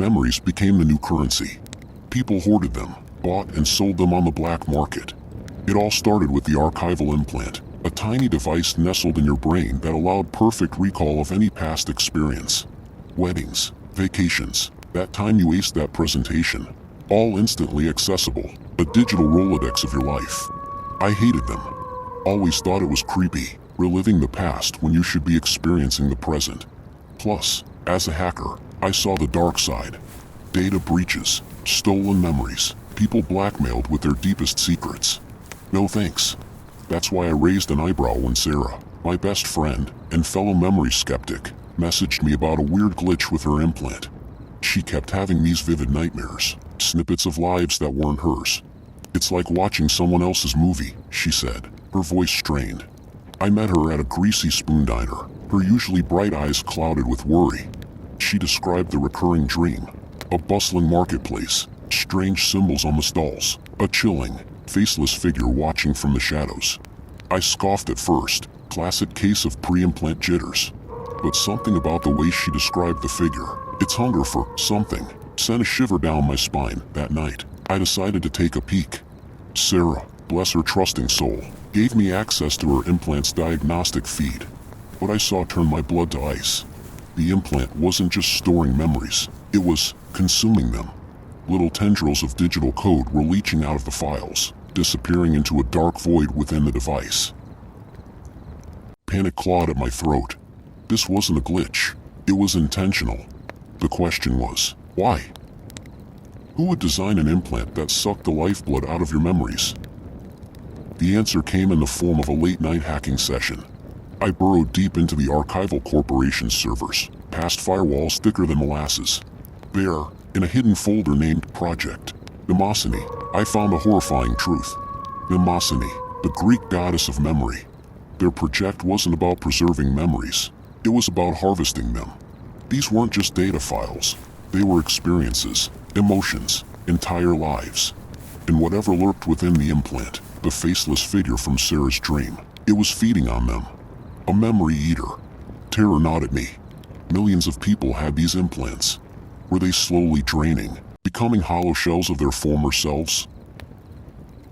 Memories became the new currency. People hoarded them, bought and sold them on the black market. It all started with the archival implant, a tiny device nestled in your brain that allowed perfect recall of any past experience. Weddings, vacations, that time you aced that presentation, all instantly accessible, a digital Rolodex of your life. I hated them. Always thought it was creepy, reliving the past when you should be experiencing the present. Plus, as a hacker, I saw the dark side. Data breaches, stolen memories, people blackmailed with their deepest secrets. No thanks. That's why I raised an eyebrow when Sarah, my best friend and fellow memory skeptic, messaged me about a weird glitch with her implant. She kept having these vivid nightmares, snippets of lives that weren't hers. It's like watching someone else's movie, she said, her voice strained. I met her at a greasy spoon diner, her usually bright eyes clouded with worry. She described the recurring dream. A bustling marketplace, strange symbols on the stalls, a chilling, faceless figure watching from the shadows. I scoffed at first, classic case of pre-implant jitters. But something about the way she described the figure, its hunger for something, sent a shiver down my spine. That night, I decided to take a peek. Sarah, bless her trusting soul, gave me access to her implant's diagnostic feed. What I saw turned my blood to ice. The implant wasn't just storing memories, it was consuming them. Little tendrils of digital code were leaching out of the files, disappearing into a dark void within the device. Panic clawed at my throat. This wasn't a glitch, it was intentional. The question was, why? Who would design an implant that sucked the lifeblood out of your memories? The answer came in the form of a late-night hacking session. I burrowed deep into the Archival Corporation's servers, past firewalls thicker than molasses. There, in a hidden folder named Project Mnemosyne, I found a horrifying truth. Mnemosyne, the Greek goddess of memory. Their project wasn't about preserving memories, it was about harvesting them. These weren't just data files, they were experiences, emotions, entire lives. And whatever lurked within the implant, the faceless figure from Sarah's dream, it was feeding on them. A memory eater. Terror gnawed at me. Millions of people had these implants. Were they slowly draining, becoming hollow shells of their former selves?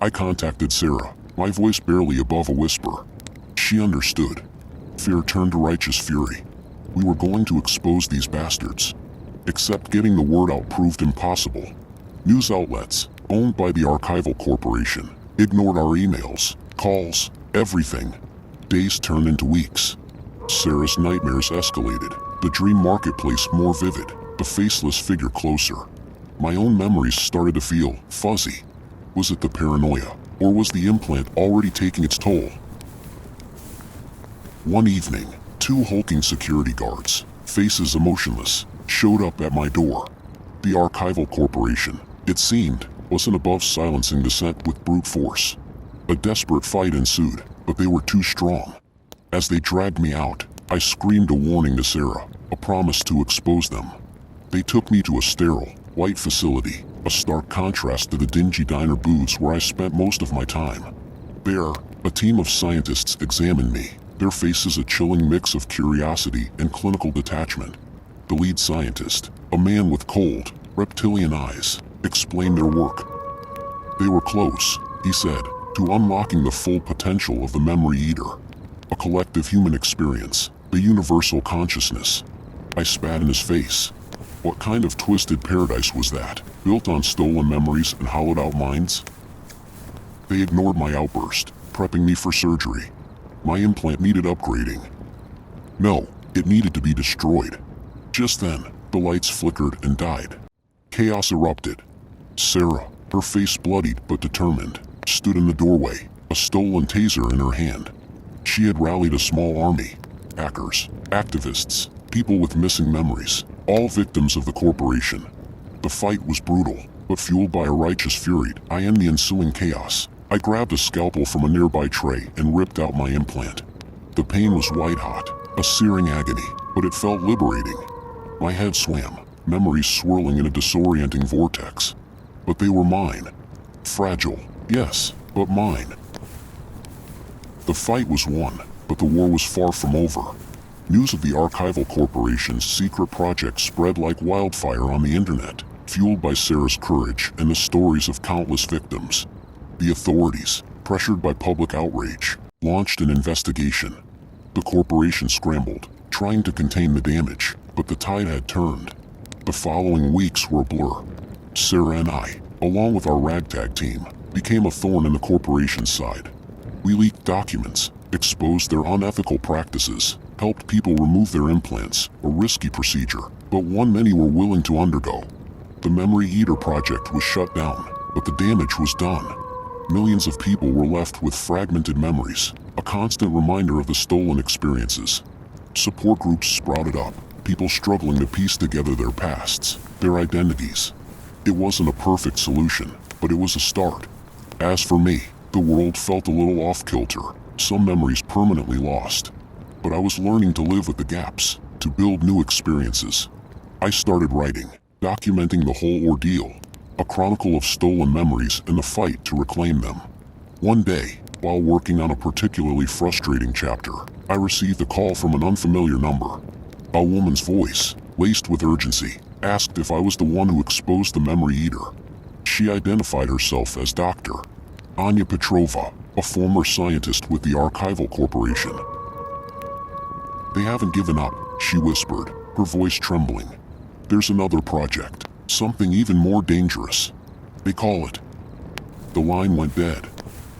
I contacted Sarah, my voice barely above a whisper. She understood. Fear turned to righteous fury. We were going to expose these bastards. Except getting the word out proved impossible. News outlets, owned by the Archival Corporation, ignored our emails, calls, everything. Days turned into weeks. Sarah's nightmares escalated, the dream marketplace more vivid, the faceless figure closer. My own memories started to feel fuzzy. Was it the paranoia, or was the implant already taking its toll? One evening, two hulking security guards, faces emotionless, showed up at my door. The Archival Corporation, it seemed, wasn't above silencing dissent with brute force. A desperate fight ensued, but they were too strong. As they dragged me out, I screamed a warning to Sarah, a promise to expose them. They took me to a sterile, white facility, a stark contrast to the dingy diner booths where I spent most of my time. There, a team of scientists examined me, their faces a chilling mix of curiosity and clinical detachment. The lead scientist, a man with cold, reptilian eyes, explained their work. They were close, he said, to unlocking the full potential of the memory eater. A collective human experience, the universal consciousness. I spat in his face. What kind of twisted paradise was that, built on stolen memories and hollowed-out minds? They ignored my outburst, prepping me for surgery. My implant needed upgrading. No, it needed to be destroyed. Just then, the lights flickered and died. Chaos erupted. Sarah, her face bloodied but determined, stood in the doorway, a stolen taser in her hand. She had rallied a small army. Hackers, activists, people with missing memories, all victims of the corporation. The fight was brutal, but fueled by a righteous fury. I end the ensuing chaos. I grabbed a scalpel from a nearby tray and ripped out my implant. The pain was white-hot, a searing agony, but it felt liberating. My head swam, memories swirling in a disorienting vortex. But they were mine. Fragile, yes, but mine. The fight was won, but the war was far from over. News of the Archival Corporation's secret project spread like wildfire on the internet, fueled by Sarah's courage and the stories of countless victims. The authorities, pressured by public outrage, launched an investigation. The corporation scrambled, trying to contain the damage, but the tide had turned. The following weeks were a blur. Sarah and I, along with our ragtag team, became a thorn in the corporation's side. We leaked documents, exposed their unethical practices, helped people remove their implants, a risky procedure, but one many were willing to undergo. The Memory Eater project was shut down, but the damage was done. Millions of people were left with fragmented memories, a constant reminder of the stolen experiences. Support groups sprouted up, people struggling to piece together their pasts, their identities. It wasn't a perfect solution, but it was a start. As for me, the world felt a little off-kilter, some memories permanently lost. But I was learning to live with the gaps, to build new experiences. I started writing, documenting the whole ordeal, a chronicle of stolen memories and the fight to reclaim them. One day, while working on a particularly frustrating chapter, I received a call from an unfamiliar number. A woman's voice, laced with urgency, asked if I was the one who exposed the Memory Eater. She identified herself as Dr. Anya Petrova, a former scientist with the Archival Corporation. "They haven't given up," she whispered, her voice trembling. "There's another project, something even more dangerous. They call it..." The line went dead.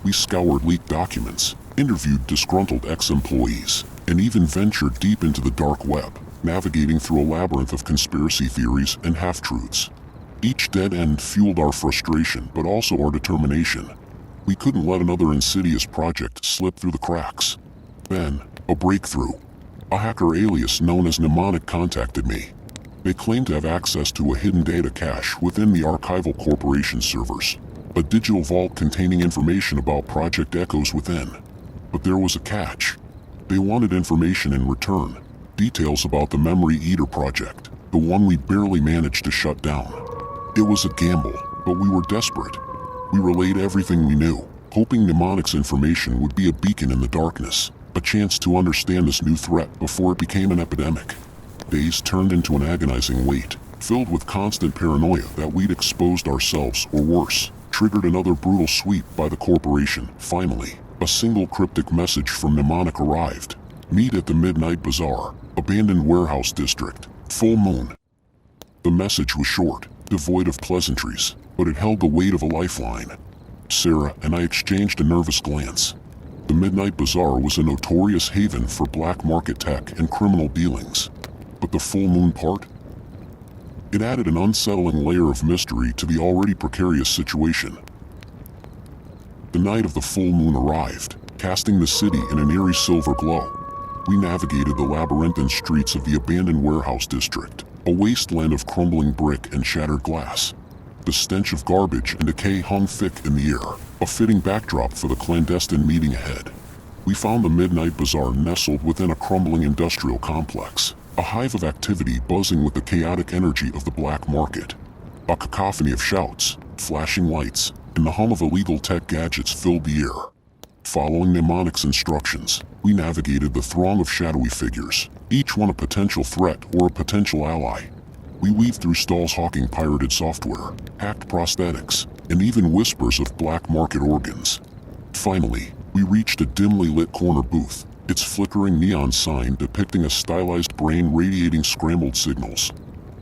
We scoured leaked documents, interviewed disgruntled ex-employees, and even ventured deep into the dark web, navigating through a labyrinth of conspiracy theories and half-truths. Each dead end fueled our frustration but also our determination. We couldn't let another insidious project slip through the cracks. Then, a breakthrough. A hacker alias known as Mnemonic contacted me. They claimed to have access to a hidden data cache within the Archival Corporation servers, a digital vault containing information about Project Echoes within. But there was a catch. They wanted information in return, details about the Memory Eater project, the one we barely managed to shut down. It was a gamble, but we were desperate. We relayed everything we knew, hoping Mnemonic's information would be a beacon in the darkness, a chance to understand this new threat before it became an epidemic. Days turned into an agonizing wait, filled with constant paranoia that we'd exposed ourselves, or worse, triggered another brutal sweep by the corporation. Finally, a single cryptic message from Mnemonic arrived. "Meet at the Midnight Bazaar, abandoned warehouse district, full moon." The message was short, devoid of pleasantries, but it held the weight of a lifeline. Sarah and I exchanged a nervous glance. The Midnight Bazaar was a notorious haven for black market tech and criminal dealings. But the full moon part? It added an unsettling layer of mystery to the already precarious situation. The night of the full moon arrived, casting the city in an eerie silver glow. We navigated the labyrinthine streets of the abandoned warehouse district, a wasteland of crumbling brick and shattered glass. The stench of garbage and decay hung thick in the air, a fitting backdrop for the clandestine meeting ahead. We found the Midnight Bazaar nestled within a crumbling industrial complex, a hive of activity buzzing with the chaotic energy of the black market. A cacophony of shouts, flashing lights, and the hum of illegal tech gadgets filled the air. Following Mnemonic's instructions, we navigated the throng of shadowy figures, each one a potential threat or a potential ally. We weaved through stalls hawking pirated software, hacked prosthetics, and even whispers of black market organs. Finally, we reached a dimly lit corner booth, its flickering neon sign depicting a stylized brain radiating scrambled signals.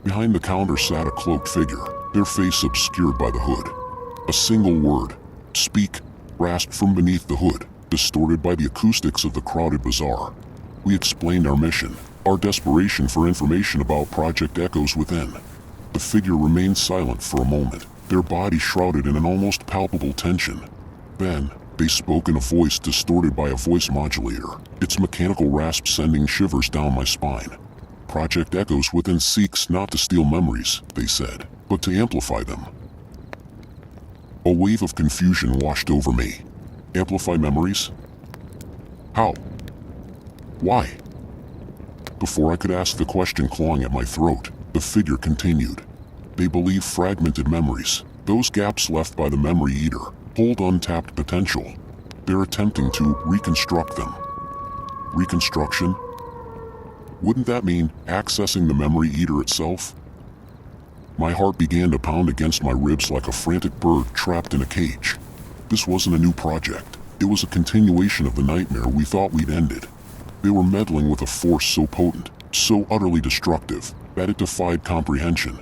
Behind the counter sat a cloaked figure, their face obscured by the hood. A single word, "Speak," rasped from beneath the hood, distorted by the acoustics of the crowded bazaar. We explained our mission, our desperation for information about Project Echoes within. The figure remained silent for a moment, their body shrouded in an almost palpable tension. Then, they spoke in a voice distorted by a voice modulator, its mechanical rasp sending shivers down my spine. "Project Echoes within seeks not to steal memories," they said, "but to amplify them." A wave of confusion washed over me. Amplify memories? How? Why? Before I could ask the question clawing at my throat, the figure continued. "They believe fragmented memories, those gaps left by the Memory Eater, hold untapped potential. They're attempting to reconstruct them." Reconstruction? Wouldn't that mean accessing the memory eater itself? My heart began to pound against my ribs like a frantic bird trapped in a cage. This wasn't a new project. It was a continuation of the nightmare we thought we'd ended. They were meddling with a force so potent, so utterly destructive, that it defied comprehension.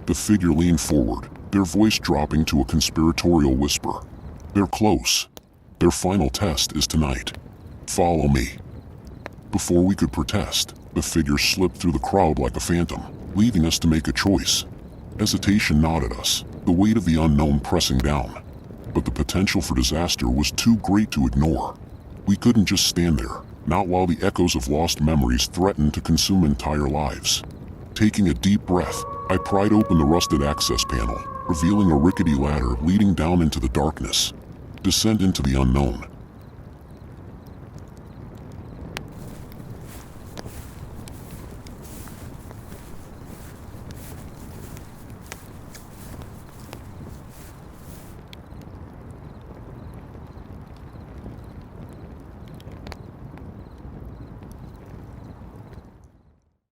The figure leaned forward, their voice dropping to a conspiratorial whisper. They're close. Their final test is tonight. Follow me. Before we could protest, the figure slipped through the crowd like a phantom, leaving us to make a choice. Hesitation gnawed at us, the weight of the unknown pressing down. But the potential for disaster was too great to ignore. We couldn't just stand there, not while the echoes of lost memories threatened to consume entire lives. Taking a deep breath, I pried open the rusted access panel, revealing a rickety ladder leading down into the darkness. Descent into the unknown,